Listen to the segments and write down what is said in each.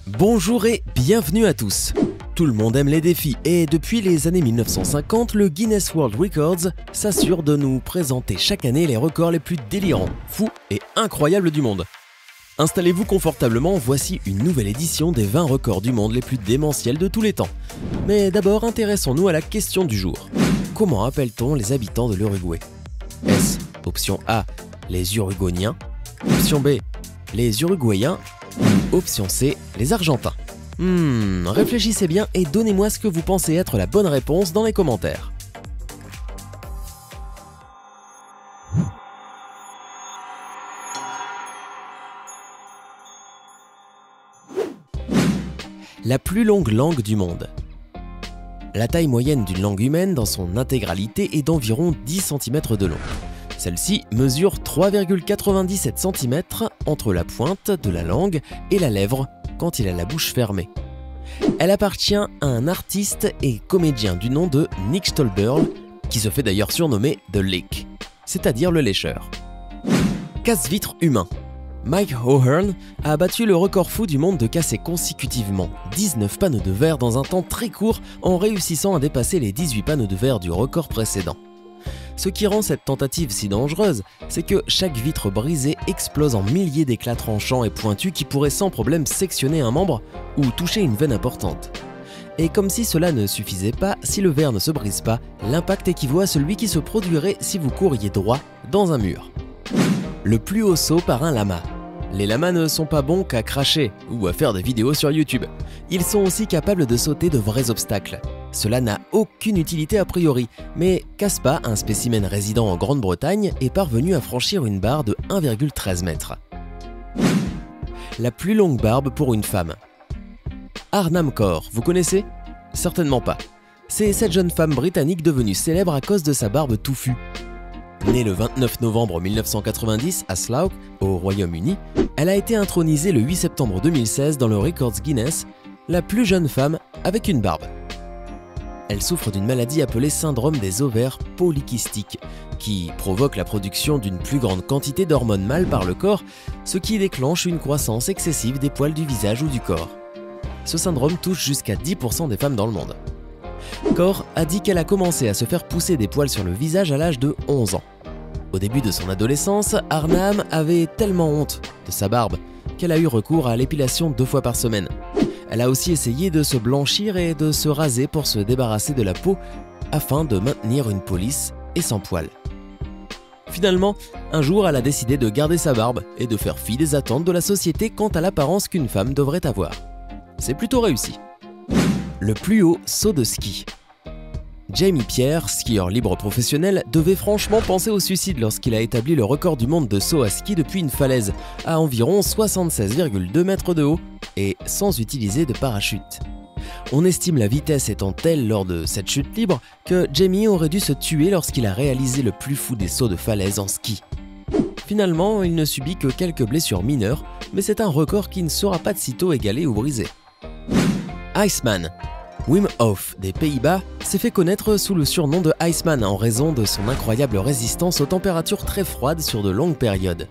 Bonjour et bienvenue à tous. Tout le monde aime les défis et depuis les années 1950, le Guinness World Records s'assure de nous présenter chaque année les records les plus délirants, fous et incroyables du monde. Installez-vous confortablement, voici une nouvelle édition des 20 records du monde les plus démentiels de tous les temps. Mais d'abord, intéressons-nous à la question du jour. Comment appelle-t-on les habitants de l'Uruguay? Est-ce option A, les Uruguayens, option B, les Uruguayens, ou option C, les Argentins? Réfléchissez bien et donnez-moi ce que vous pensez être la bonne réponse dans les commentaires. La plus longue langue du monde. La taille moyenne d'une langue humaine dans son intégralité est d'environ 10 cm de long. Celle-ci mesure 3,97 cm entre la pointe de la langue et la lèvre quand il a la bouche fermée. Elle appartient à un artiste et comédien du nom de Nick Stolberg, qui se fait d'ailleurs surnommer The Lick, c'est-à-dire le lécheur. Casse-vitre humain. Mike O'Hearn a battu le record fou du monde de casser consécutivement 19 panneaux de verre dans un temps très court en réussissant à dépasser les 18 panneaux de verre du record précédent. Ce qui rend cette tentative si dangereuse, c'est que chaque vitre brisée explose en milliers d'éclats tranchants et pointus qui pourraient sans problème sectionner un membre ou toucher une veine importante. Et comme si cela ne suffisait pas, si le verre ne se brise pas, l'impact équivaut à celui qui se produirait si vous couriez droit dans un mur. Le plus haut saut par un lama. Les lamas ne sont pas bons qu'à cracher ou à faire des vidéos sur YouTube. Ils sont aussi capables de sauter de vrais obstacles. Cela n'a aucune utilité a priori, mais Caspa, un spécimen résident en Grande-Bretagne, est parvenu à franchir une barre de 1,13 m. La plus longue barbe pour une femme. Arnhem Kaur, vous connaissez? Certainement pas. C'est cette jeune femme britannique devenue célèbre à cause de sa barbe touffue. Née le 29 novembre 1990 à Slough, au Royaume-Uni, elle a été intronisée le 8 septembre 2016 dans le Records Guinness, la plus jeune femme avec une barbe. Elle souffre d'une maladie appelée syndrome des ovaires polykystiques, qui provoque la production d'une plus grande quantité d'hormones mâles par le corps, ce qui déclenche une croissance excessive des poils du visage ou du corps. Ce syndrome touche jusqu'à 10% des femmes dans le monde. Kaur a dit qu'elle a commencé à se faire pousser des poils sur le visage à l'âge de 11 ans. Au début de son adolescence, Arnhem avait tellement honte de sa barbe qu'elle a eu recours à l'épilation 2 fois par semaine. Elle a aussi essayé de se blanchir et de se raser pour se débarrasser de la peau afin de maintenir une police et sans poils. Finalement, un jour, elle a décidé de garder sa barbe et de faire fi des attentes de la société quant à l'apparence qu'une femme devrait avoir. C'est plutôt réussi. Le plus haut saut de ski. Jamie Pierre, skieur libre professionnel, devait franchement penser au suicide lorsqu'il a établi le record du monde de saut à ski depuis une falaise à environ 76,2 mètres de haut et sans utiliser de parachute. On estime la vitesse étant telle lors de cette chute libre que Jamie aurait dû se tuer lorsqu'il a réalisé le plus fou des sauts de falaise en ski. Finalement, il ne subit que quelques blessures mineures, mais c'est un record qui ne sera pas de sitôt égalé ou brisé. Iceman. Wim Hof des Pays-Bas s'est fait connaître sous le surnom de Iceman en raison de son incroyable résistance aux températures très froides sur de longues périodes.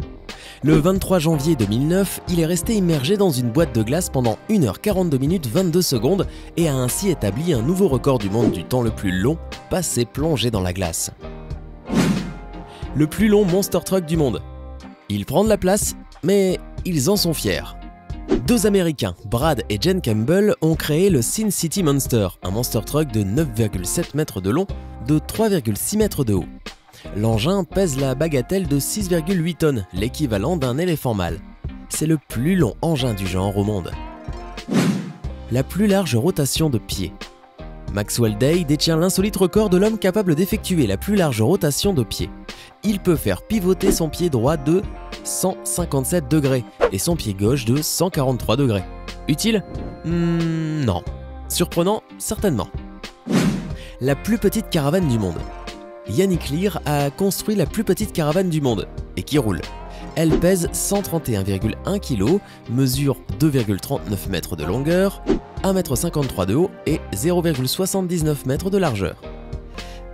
Le 23 janvier 2009, il est resté immergé dans une boîte de glace pendant 1h42 minutes 22 secondes et a ainsi établi un nouveau record du monde du temps le plus long passé plongé dans la glace. Le plus long monster truck du monde. Il prend de la place, mais ils en sont fiers. 2 Américains, Brad et Jen Campbell, ont créé le Sin City Monster, un monster truck de 9,7 mètres de long, de 3,6 mètres de haut. L'engin pèse la bagatelle de 6,8 tonnes, l'équivalent d'un éléphant mâle. C'est le plus long engin du genre au monde. La plus large rotation de pied. Maxwell Day détient l'insolite record de l'homme capable d'effectuer la plus large rotation de pied. Il peut faire pivoter son pied droit de 157 degrés et son pied gauche de 143 degrés. Utile? Non. Surprenant? Certainement. La plus petite caravane du monde. Yannick Lear a construit la plus petite caravane du monde et qui roule. Elle pèse 131,1 kg, mesure 2,39 mètres de longueur, 1,53 m de haut et 0,79 m de largeur.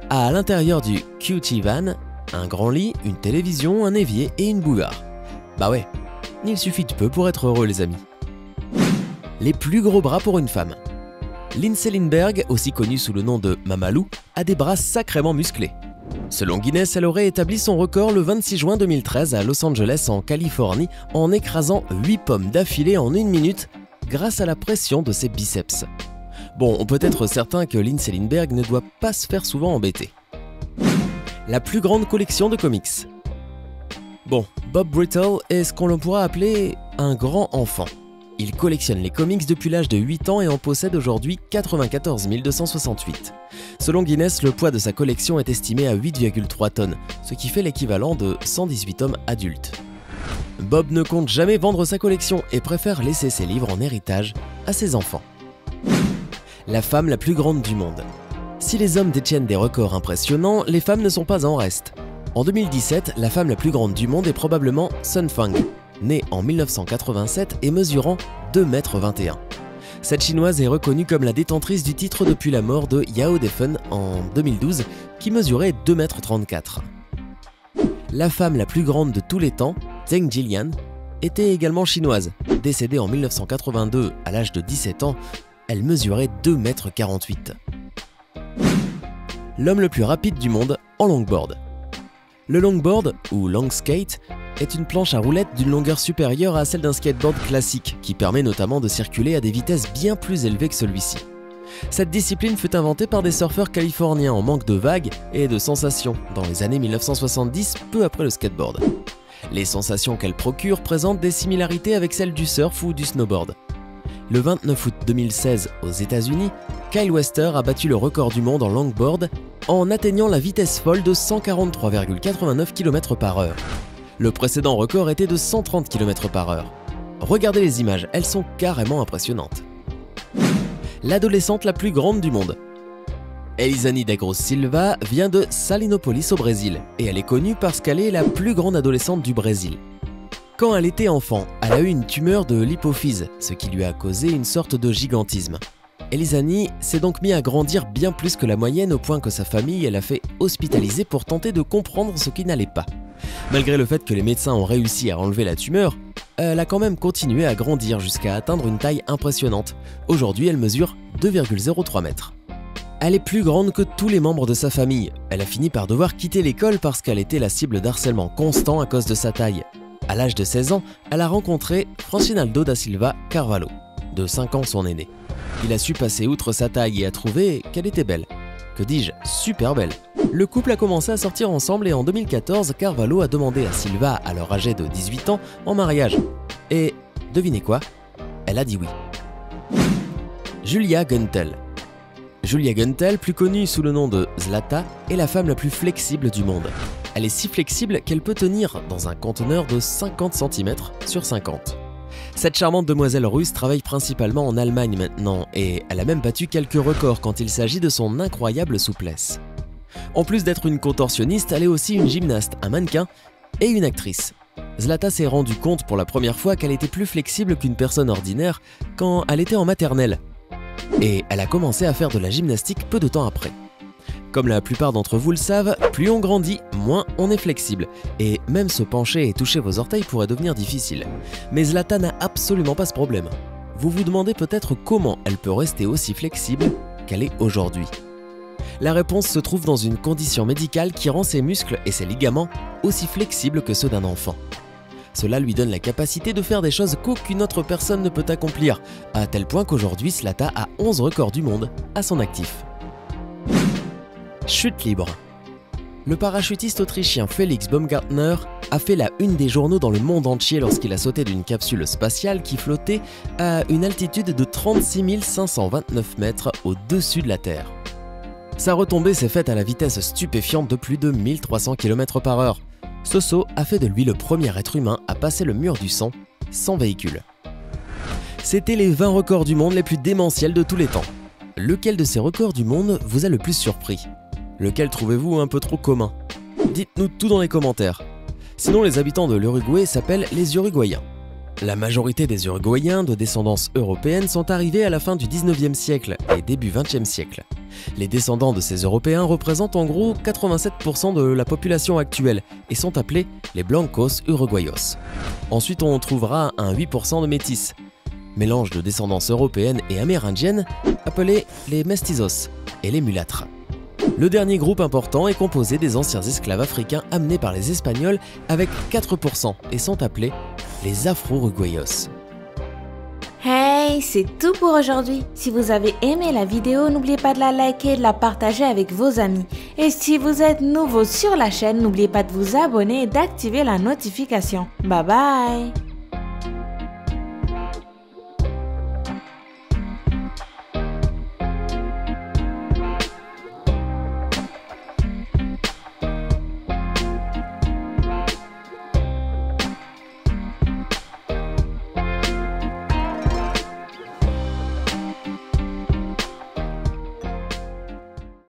À l'intérieur du QT Van, un grand lit, une télévision, un évier et une bouilloire. Bah ouais, il suffit de peu pour être heureux les amis. les plus gros bras pour une femme. Lindsay Lindbergh, aussi connue sous le nom de Mamalou, a des bras sacrément musclés. Selon Guinness, elle aurait établi son record le 26 juin 2013 à Los Angeles en Californie en écrasant 8 pommes d'affilée en 1 minute grâce à la pression de ses biceps. Bon, on peut être certain que Lindsay Lindbergh ne doit pas se faire souvent embêter. La plus grande collection de comics. Bon, Bob Brittle est ce qu'on pourra appeler un grand enfant. Il collectionne les comics depuis l'âge de 8 ans et en possède aujourd'hui 94 268. Selon Guinness, le poids de sa collection est estimé à 8,3 tonnes, ce qui fait l'équivalent de 118 hommes adultes. Bob ne compte jamais vendre sa collection et préfère laisser ses livres en héritage à ses enfants. La femme la plus grande du monde. Si les hommes détiennent des records impressionnants, les femmes ne sont pas en reste. En 2017, la femme la plus grande du monde est probablement Sun Fang, née en 1987 et mesurant 2,21 m. Cette chinoise est reconnue comme la détentrice du titre depuis la mort de Yao Defen en 2012, qui mesurait 2,34 m. La femme la plus grande de tous les temps, Zheng Jilian, était également chinoise. Décédée en 1982 à l'âge de 17 ans, elle mesurait 2,48 m. L'homme le plus rapide du monde en longboard. Le longboard, ou long skate, est une planche à roulettes d'une longueur supérieure à celle d'un skateboard classique, qui permet notamment de circuler à des vitesses bien plus élevées que celui-ci. Cette discipline fut inventée par des surfeurs californiens en manque de vagues et de sensations dans les années 1970, peu après le skateboard. Les sensations qu'elle procure présentent des similarités avec celles du surf ou du snowboard. Le 29 août 2016, aux États-Unis, Kyle Wester a battu le record du monde en longboard en atteignant la vitesse folle de 143,89 km/h. Le précédent record était de 130 km/h. Regardez les images, elles sont carrément impressionnantes. L'adolescente la plus grande du monde. Elizani Dagros Silva vient de Salinopolis au Brésil et elle est connue parce qu'elle est la plus grande adolescente du Brésil. Quand elle était enfant, elle a eu une tumeur de l'hypophyse, ce qui lui a causé une sorte de gigantisme. Elizani s'est donc mis à grandir bien plus que la moyenne au point que sa famille l'a fait hospitaliser pour tenter de comprendre ce qui n'allait pas. Malgré le fait que les médecins ont réussi à enlever la tumeur, elle a quand même continué à grandir jusqu'à atteindre une taille impressionnante. Aujourd'hui, elle mesure 2,03 m. Elle est plus grande que tous les membres de sa famille. Elle a fini par devoir quitter l'école parce qu'elle était la cible d'harcèlement constant à cause de sa taille. À l'âge de 16 ans, elle a rencontré Francinaldo da Silva Carvalho, de 5 ans son aîné. Il a su passer outre sa taille et a trouvé qu'elle était belle. Que dis-je, super belle. Le couple a commencé à sortir ensemble et en 2014, Carvalho a demandé à Silva, alors âgée de 18 ans, en mariage. Et devinez quoi? Elle a dit oui. Julia Guntel. Julia Guntel, plus connue sous le nom de Zlata, est la femme la plus flexible du monde. Elle est si flexible qu'elle peut tenir dans un conteneur de 50 cm sur 50. Cette charmante demoiselle russe travaille principalement en Allemagne maintenant et elle a même battu quelques records quand il s'agit de son incroyable souplesse. En plus d'être une contorsionniste, elle est aussi une gymnaste, un mannequin et une actrice. Zlata s'est rendu compte pour la première fois qu'elle était plus flexible qu'une personne ordinaire quand elle était en maternelle. Et elle a commencé à faire de la gymnastique peu de temps après. Comme la plupart d'entre vous le savent, plus on grandit, moins on est flexible. Et même se pencher et toucher vos orteils pourrait devenir difficile. Mais Zlata n'a absolument pas ce problème. Vous vous demandez peut-être comment elle peut rester aussi flexible qu'elle est aujourd'hui. La réponse se trouve dans une condition médicale qui rend ses muscles et ses ligaments aussi flexibles que ceux d'un enfant. Cela lui donne la capacité de faire des choses qu'aucune autre personne ne peut accomplir, à tel point qu'aujourd'hui Zlata a 11 records du monde à son actif. Chute libre. Le parachutiste autrichien Felix Baumgartner a fait la une des journaux dans le monde entier lorsqu'il a sauté d'une capsule spatiale qui flottait à une altitude de 36 529 mètres au-dessus de la Terre. Sa retombée s'est faite à la vitesse stupéfiante de plus de 1300 km/h. Ce saut a fait de lui le premier être humain à passer le mur du son sans véhicule. C'était les 20 records du monde les plus démentiels de tous les temps. Lequel de ces records du monde vous a le plus surpris? Lequel trouvez-vous un peu trop commun? Dites-nous tout dans les commentaires. Sinon, les habitants de l'Uruguay s'appellent les Uruguayens. La majorité des Uruguayens de descendance européenne sont arrivés à la fin du 19e siècle et début 20e siècle. Les descendants de ces Européens représentent en gros 87% de la population actuelle et sont appelés les Blancos Uruguayos. Ensuite, on trouvera un 8% de métis. mélange de descendance européenne et amérindienne, appelés les mestizos et les mulâtres. Le dernier groupe important est composé des anciens esclaves africains amenés par les Espagnols avec 4% et sont appelés les afro-uruguayos. Hey, c'est tout pour aujourd'hui. Si vous avez aimé la vidéo, n'oubliez pas de la liker et de la partager avec vos amis. Et si vous êtes nouveau sur la chaîne, n'oubliez pas de vous abonner et d'activer la notification. Bye bye!